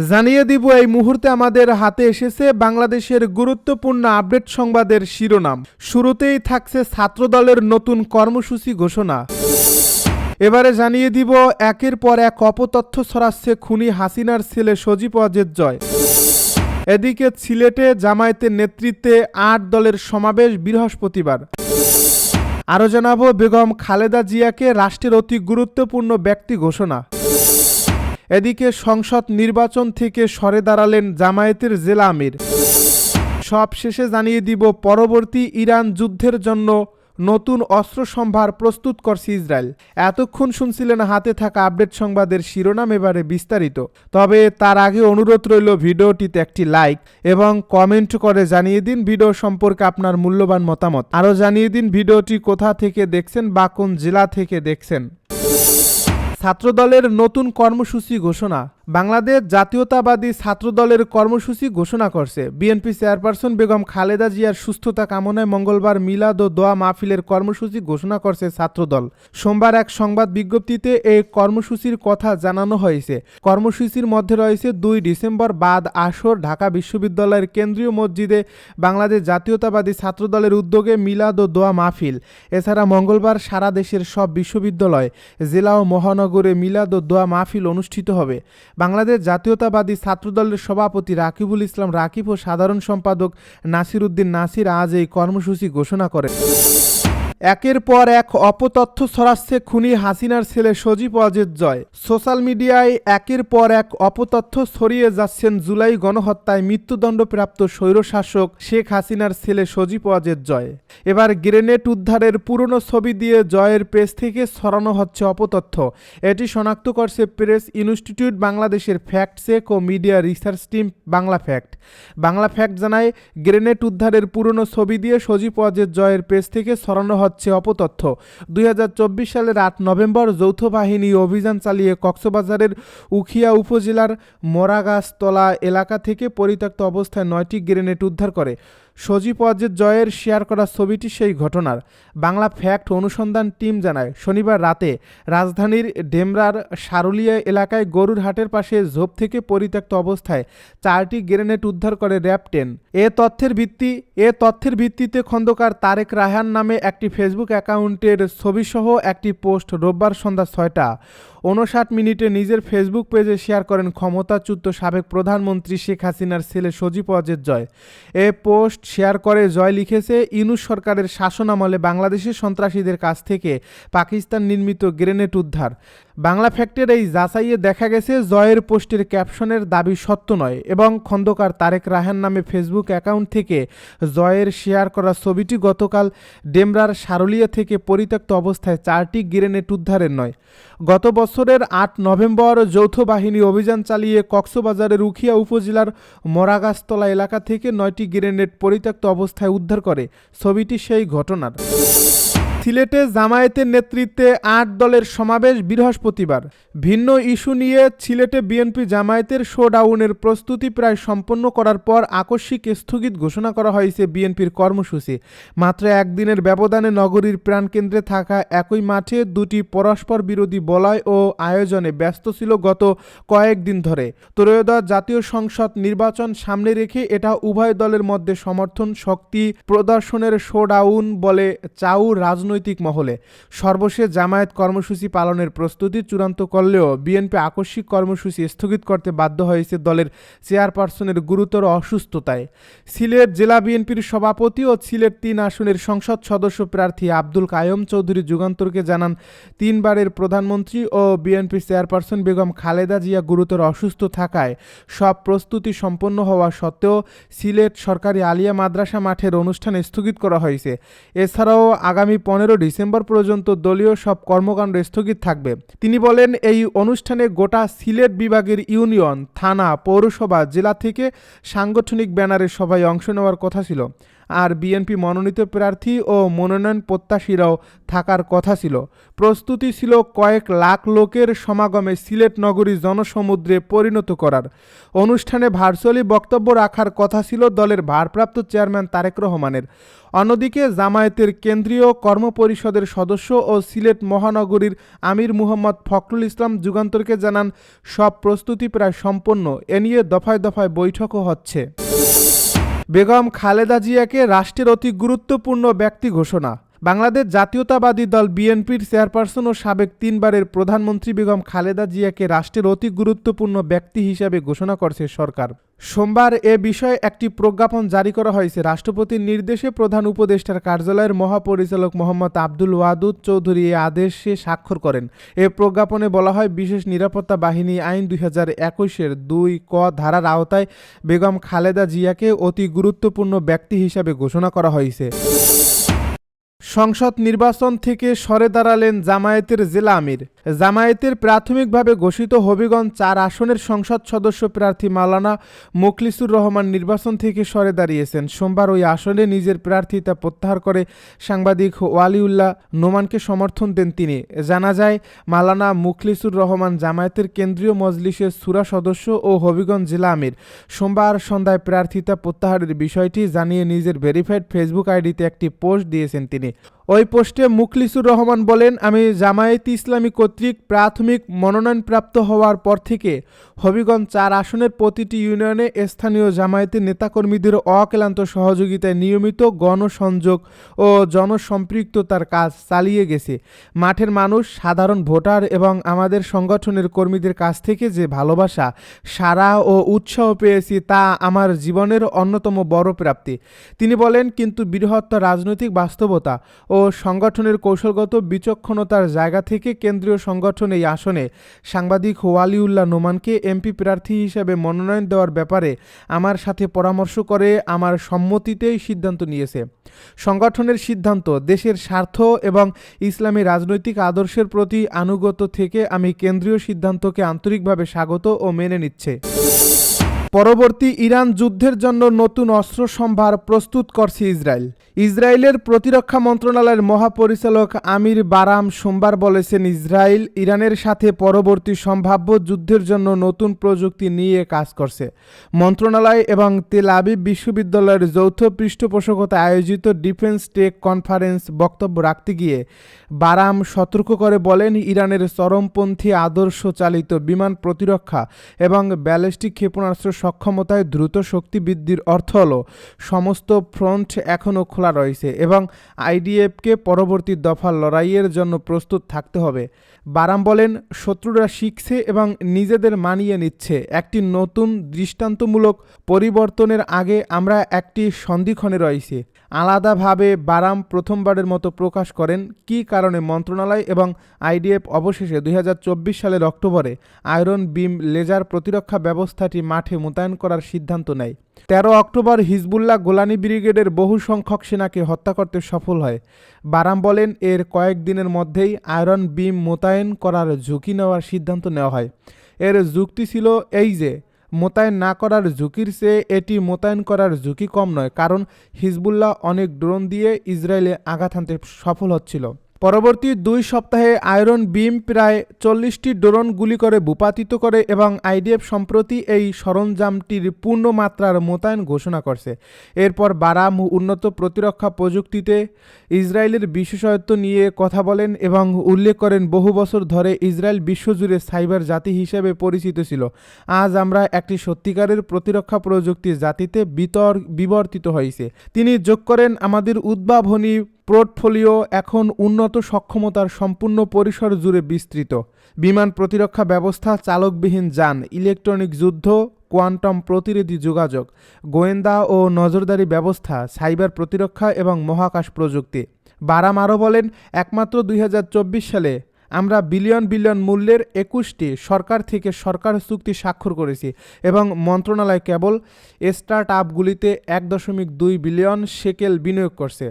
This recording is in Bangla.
জানিয়ে দিব এই মুহূর্তে আমাদের হাতে এসেছে বাংলাদেশের গুরুত্বপূর্ণ আপডেট সংবাদের শিরোনাম। শুরুতেই থাকছে ছাত্রদলের নতুন কর্মসূচি ঘোষণা। এবারে জানিয়ে দিব একের পর এক অপতথ্য ছড়াচ্ছে খুনি হাসিনার ছেলে সজীব ওয়াজেদ জয়। এদিকে সিলেটে জামায়াতের নেতৃত্বে ৮ দলের সমাবেশ বৃহস্পতিবার। আরও জানাবো বেগম খালেদা জিয়াকে রাষ্ট্রের অতি গুরুত্বপূর্ণ ব্যক্তি ঘোষণা। এদিকে সংসদ নির্বাচন থেকে সরে দাঁড়ালেন জামায়াতের জেলা আমির। সব শেষে জানিয়ে দিব পরবর্তী ইরান যুদ্ধের জন্য নতুন অস্ত্র সম্ভার প্রস্তুত করছে ইসরায়েল। এতক্ষণ শুনছিলেন হাতে থাকা আপডেট সংবাদের শিরোনাম, এবারে বিস্তারিত। তবে তার আগে অনুরোধ রইল ভিডিওটিতে একটি লাইক এবং কমেন্ট করে জানিয়ে দিন ভিডিও সম্পর্কে আপনার মূল্যবান মতামত। আরও জানিয়ে দিন ভিডিওটি কোথা থেকে দেখছেন বা কোন জেলা থেকে দেখছেন। ছাত্রদলের নতুন কর্মসূচি ঘোষণা। বাংলাদেশ জাতীয়তাবাদী ছাত্রদলের কর্মসূচি ঘোষণা করছে। বিএনপি চেয়ারপারসন বেগম খালেদা জিয়ার সুস্থতা কামনায় মঙ্গলবার মিলাদ ও দোয়া মাহফিলের কর্মসূচি ঘোষণা করছে ছাত্রদল। সোমবার এক সংবাদ বিজ্ঞপ্তিতে এই কর্মসূচির কথা জানানো হয়েছে। কর্মসূচির মধ্যে রয়েছে ২ ডিসেম্বর বাদ আসর ঢাকা বিশ্ববিদ্যালয়ের কেন্দ্রীয় মসজিদে বাংলাদেশ জাতীয়তাবাদী ছাত্রদলের উদ্যোগে মিলাদ ও দোয়া মাহফিল। এছাড়া মঙ্গলবার সারা দেশের সব বিশ্ববিদ্যালয়, জেলা ও মহানগরে মিলাদ ও দোয়া মাহফিল অনুষ্ঠিত হবে। বাংলাদেশ জাতীয়তাবাদী ছাত্রদলের সভাপতি রাকিবুল ইসলাম রাকিব ও সাধারণ সম্পাদক নাসির উদ্দিন নাসির আজ এই কর্মসূচি ঘোষণা করেন। একের পর এক অপতথ্য ছড়াচ্ছে খুনি হাসিনার ছেলে সজীব ওয়াজেদ জয়। সোশ্যাল মিডিয়ায় একের পর এক অপতথ্য ছড়িয়ে যাচ্ছেন জুলাই গণহত্যায় মৃত্যুদণ্ডপ্রাপ্ত স্বৈরশাসক শেখ হাসিনার ছেলে সজীব ওয়াজেদ জয়। এবার গ্রেনেড উদ্ধারের পুরনো ছবি দিয়ে জয়ের পেজ থেকে ছড়ানো হচ্ছে অপতথ্য। এটি শনাক্ত করছে প্রেস ইনস্টিটিউট বাংলাদেশের ফ্যাক্ট চেক ও media research team Bangla fact. Bangla fact জানায়, গ্রেনেড উদ্ধারের পুরনো ছবি দিয়ে সজীব ওয়াজেদ জয়ের পেজ থেকে ছড়ানো হচ্ছে অপতথ্য। ২০২৪ সালের ৮ নভেম্বর যৌথ বাহিনী অভিযান চালিয়ে কক্সবাজারের উখিয়া উপজেলার মোরাগাছতলা এলাকা থেকে পরিত্যক্ত অবস্থায় ৯টি গ্রেনেড উদ্ধার করে। সজীব ওয়াজেদ জয়ের শেয়ার করা ছবিটি সেই ঘটনার। বাংলা ফ্যাক্ট অনুসন্ধান টিম জানায়, শনিবার রাতে রাজধানীর ডেমরার সারুলিয়া এলাকায় গরুর হাটের পাশে ঝোপ থেকে পরিত্যক্ত অবস্থায় 4টি গ্রেনেড উদ্ধার করে র্যাব 10। এ তথ্যের ভিত্তিতে খন্দকার তারেক রায়হান নামে একটি ফেসবুক অ্যাকাউন্টের ছবিসহ একটি পোস্ট রোববার সন্ধ্যা ৬টা ৫৯ নিজের ফেসবুক পেজে শেয়ার করেন ক্ষমতাচ্যুত সাবেক প্রধানমন্ত্রী শেখ হাসিনার ছেলে সজীব ওয়াজেদ জয়। এ পোস্ট শেয়ার করে জয় লিখেছে, ইউনূস সরকারের শাসনামলে বাংলাদেশের সন্ত্রাসীদের কাছ থেকে পাকিস্তান নির্মিত গ্রেনেড উদ্ধার। বাংলা ফ্যাক্টের এই যাচাইয়ে দেখা গেছে জয়ের পোস্টের ক্যাপশনের দাবি সত্য নয় এবং খন্দকার তারেক রায়হান নামে ফেসবুক অ্যাকাউন্ট থেকে জয়ের শেয়ার করা ছবিটি গতকাল ডেমরার সারুলিয়া থেকে পরিত্যক্ত অবস্থায় 4টি গ্রেনেড উদ্ধারের নয়। গত বছরের ৮ নভেম্বর যৌথ বাহিনী অভিযান চালিয়ে কক্সবাজারের উখিয়া উপজেলার মোরাগাছতলা এলাকা থেকে 9টি গ্রেনেড পরিত্যক্ত অবস্থায় উদ্ধার করে। ছবিটি সেই ঘটনার। সিলেটে জামায়াতের নেতৃত্বে ৮ দলের সমাবেশ বৃহস্পতিবার। ভিন্ন ইস্যু নিয়ে সিলেটে বিএনপি জামায়াতের শোডাউনের প্রস্তুতি প্রায় সম্পন্ন করার পর আকস্মিক স্থগিত ঘোষণা করা হয়েছে বিএনপির কর্মসূচি। মাত্র একদিনের ব্যবধানে নগরীর প্রাণকেন্দ্রে থাকা একই মাঠে 2টি পরস্পর বিরোধী বলয় ও আয়োজনে ব্যস্ত ছিল গত কয়েকদিন ধরে। ত্রয়োদশ জাতীয় সংসদ নির্বাচন সামনে রেখে এটা উভয় দলের মধ্যে সমর্থন শক্তি প্রদর্শনের শোডাউন বলে চাউ রাজনৈতিক মহলে। সর্বশেষ জামায়াত কর্মসূচি পালনের প্রস্তুতি চূড়ান্ত করলেও বিএনপি আকস্মিক কর্মসূচি স্থগিত করতে বাধ্য হয়েছে দলের চেয়ারপারসনের গুরুতর অসুস্থতায়। সিলেট জেলা বিএনপির সভাপতি ও সিলেট ৩ আসনের সংসদ সদস্য প্রার্থী আব্দুল কাইয়ুম চৌধুরী যুগান্তরকে জানান, 3 বারের প্রধানমন্ত্রী ও বিএনপি চেয়ারপারসন বেগম খালেদা জিয়া গুরুতর অসুস্থ থাকায় সব প্রস্তুতি সম্পন্ন হওয়া সত্ত্বেও সিলেট সরকারি আলিয়া মাদ্রাসা মাঠের অনুষ্ঠান স্থগিত করা হয়েছে। এছাড়াও আগামী 15 ডিসেম্বর পর্যন্ত দলীয় সব কর্মকাণ্ড স্থগিত থাকবে। তিনি বলেন, এই অনুষ্ঠানে গোটা সিলেট বিভাগের ইউনিয়ন, থানা, পৌরসভা, জেলা থেকে সাংগঠনিক ব্যানারে সবাই অংশ নেওয়ার কথা ছিল। আর বিএনপি মনোনীত প্রার্থী ও মনোনয়ন প্রত্যাশীরাও থাকার কথা ছিল। প্রস্তুতি ছিল কয়েক লাখ লোকের সমাগমে সিলেট নগরী জনসমুদ্রে পরিণত করার। অনুষ্ঠানে ভার্চুয়ালি বক্তব্য রাখার কথা ছিল দলের ভারপ্রাপ্ত চেয়ারম্যান তারেক রহমানের। অন্যদিকে জামায়াতের কেন্দ্রীয় কর্মপরিষদের সদস্য ও সিলেট মহানগরীর আমির মুহাম্মদ ফখরুল ইসলাম যুগান্তরকে জানান, সব প্রস্তুতি প্রায় সম্পন্ন, এ নিয়ে দফায় দফায় বৈঠকও হচ্ছে। বেগম খালেদা জিয়াকে রাষ্ট্রের অতি গুরুত্বপূর্ণ ব্যক্তি ঘোষণা। বাংলাদেশ জাতীয়তাবাদী দল বিএনপির চেয়ারপারসন ও সাবেক 3 বারের প্রধানমন্ত্রী বেগম খালেদা জিয়াকে রাষ্ট্রের অতি গুরুত্বপূর্ণ ব্যক্তি হিসাবে ঘোষণা করেছে সরকার। সোমবার এ বিষয়ে একটি প্রজ্ঞাপন জারি করা হয়েছে। রাষ্ট্রপতির নির্দেশে প্রধান উপদেষ্টার কার্যালয়ের মহাপরিচালক মোহাম্মদ আব্দুল ওয়াদুদ চৌধুরী এ আদেশে স্বাক্ষর করেন। এ প্রজ্ঞাপনে বলা হয়, বিশেষ নিরাপত্তা বাহিনী আইন 2021-এর 2 ক ধারার আওতায় বেগম খালেদা জিয়াকে অতি গুরুত্বপূর্ণ ব্যক্তি হিসাবে ঘোষণা করা হয়েছে। সংসদ নির্বাচন থেকে সরে দাঁড়ালেন জামায়াতের জেলা আমির। জামায়াতের প্রাথমিকভাবে ঘোষিত হবিগঞ্জ 4 আসনের সংসদ সদস্য প্রার্থী মাওলানা মোখলিসুর রহমান নির্বাচন থেকে সরে দাঁড়িয়েছেন। সোমবার ওই আসনে নিজের প্রার্থিতা প্রত্যাহার করে সাংবাদিক ওয়ালিউল্লাহ নোমানকে সমর্থন দেন তিনি। জানা যায়, মাওলানা মোখলিসুর রহমান জামায়াতের কেন্দ্রীয় মজলিসের শূরা সদস্য ও হবিগঞ্জ জেলা আমির। সোমবার সন্ধ্যায় প্রার্থিতা প্রত্যাহারের বিষয়টি জানিয়ে নিজের ভেরিফাইড ফেসবুক আইডিতে একটি পোস্ট দিয়েছেন তিনি। ওই পোস্টে মুখলিসুর রহমান বলেন, আমি জামায়াত ইসলামী কর্তৃক প্রাথমিক মনোনয়নপ্রাপ্ত হওয়ার পর থেকে হবিগঞ্জ 4 আসনের প্রতিটি ইউনিয়নে স্থানীয় জামায়াতের নেতাকর্মীদের অক্লান্ত সহযোগিতায় নিয়মিত গণসংযোগ ও জনসম্পৃক্ততার কাজ চালিয়ে গেছে। মাঠের মানুষ, সাধারণ ভোটার এবং আমাদের সংগঠনের কর্মীদের কাছ থেকে যে ভালোবাসা, সাড়া ও উৎসাহ পেয়েছি তা আমার জীবনের অন্যতম বড় প্রাপ্তি। তিনি বলেন, কিন্তু বৃহত্তর রাজনৈতিক বাস্তবতা ও সংগঠনের কৌশলগত বিচক্ষণতার জায়গা থেকে কেন্দ্রীয় সংগঠন এই আসনে সাংবাদিক ওয়ালিউল্লাহ নোমানকে এমপি প্রার্থী হিসেবে মনোনয়ন দেওয়ার ব্যাপারে আমার সাথে পরামর্শ করে আমার সম্মতিতেই সিদ্ধান্ত নিয়েছে। সংগঠনের সিদ্ধান্ত, দেশের স্বার্থ এবং ইসলামী রাজনৈতিক আদর্শের প্রতি আনুগত্য থেকে আমি কেন্দ্রীয় সিদ্ধান্তকে আন্তরিকভাবে স্বাগত ও মেনে নিচ্ছে। পরবর্তী ইরান যুদ্ধের জন্য নতুন অস্ত্র সম্ভার প্রস্তুত করছে ইসরায়েল। ইসরায়েলের প্রতিরক্ষা মন্ত্রণালয়ের মহাপরিচালক আমির বারাম সোমবার বলেছেন, ইসরায়েল ইরানের সাথে পরবর্তী সম্ভাব্য যুদ্ধের জন্য নতুন প্রযুক্তি নিয়ে কাজ করছে। মন্ত্রণালয় এবং তেল আবিব বিশ্ববিদ্যালয়ের যৌথ পৃষ্ঠপোষকতায় আয়োজিত ডিফেন্স টেক কনফারেন্স বক্তব্য রাখতে গিয়ে বারাম সতর্ক করে বলেন, ইরানের চরমপন্থী আদর্শ চালিত বিমান প্রতিরক্ষা এবং ব্যালিস্টিক ক্ষেপণাস্ত্র সক্ষমতায় দ্রুত শক্তি বৃদ্ধির অর্থ হল সমস্ত ফ্রন্ট এখনও খোলা রয়েছে এবং আইডিএফকে পরবর্তী দফা লড়াইয়ের জন্য প্রস্তুত থাকতে হবে। বারাম বলেন, শত্রুরা শিখছে এবং নিজেদের মানিয়ে নিচ্ছে। একটি নতুন দৃষ্টান্তমূলক পরিবর্তনের আগে আমরা একটি সন্ধিক্ষণে রয়েছি। আলাদাভাবে বারাম প্রথমবারের মতো প্রকাশ করেন কী কারণে মন্ত্রণালয় এবং আইডিএফ অবশেষে 2024 সালের অক্টোবরে আয়রন বিম লেজার প্রতিরক্ষা ব্যবস্থাটি মাঠে মোতায়েন করার সিদ্ধান্ত নেয়। 13 অক্টোবর হিজবুল্লাহ গোলানি ব্রিগেডের বহু সংখ্যক সেনাকে হত্যা করতে সফল হয়। বারাম বলেন, এর কয়েকদিনের মধ্যেই আয়রন বিম মোতায়েন করার ঝুঁকি নেওয়ার সিদ্ধান্ত নেওয়া হয়। এর যুক্তি ছিল এই যে, মোতায়েন না করার ঝুঁকির চেয়ে এটি মোতায়েন করার ঝুঁকি কম নয়, কারণ হিজবুল্লাহ অনেক ড্রোন দিয়ে ইসরায়েলে আঘাত হানতে সফল হচ্ছিল। পরবর্তী 2 সপ্তাহে আয়রন বিম প্রায় 40টি ড্রোন গুলি করে ভূপাতিত করে এবং আইডিএফ সম্প্রতি এই সরঞ্জামটির পূর্ণ মাত্রার মোতায়েন ঘোষণা করছে। এরপর বারাম উন্নত প্রতিরক্ষা প্রযুক্তিতে ইসরায়েলের বিশেষত্ব নিয়ে কথা বলেন এবং উল্লেখ করেন, বহু বছর ধরে ইসরায়েল বিশ্বজুড়ে সাইবার জাতি হিসেবে পরিচিত ছিল। আজ আমরা একটি সত্যিকারের প্রতিরক্ষা প্রযুক্তির জাতিতে বিবর্তিত হয়েছে। তিনি যোগ করেন, আমাদের উদ্ভাবনী পোর্টফোলিও এখন উন্নত সক্ষমতার সম্পূর্ণ পরিসর জুড়ে বিস্তৃত। বিমান প্রতিরক্ষা ব্যবস্থা, চালকবিহীন যান, ইলেকট্রনিক যুদ্ধ, কোয়ান্টাম প্রতিরোধী যোগাযোগ, গোয়েন্দা ও নজরদারি ব্যবস্থা, সাইবার প্রতিরক্ষা এবং মহাকাশ প্রযুক্তি। বারাম আরও বলেন, একমাত্র 2024 সালে আমরা বিলিয়ন বিলিয়ন মূল্যের 21টি সরকার থেকে সরকার চুক্তি স্বাক্ষর করেছি এবং মন্ত্রণালয় কেবল স্টার্ট আপগুলিতে 1.2 বিলিয়ন শেকেল বিনিয়োগ করছে।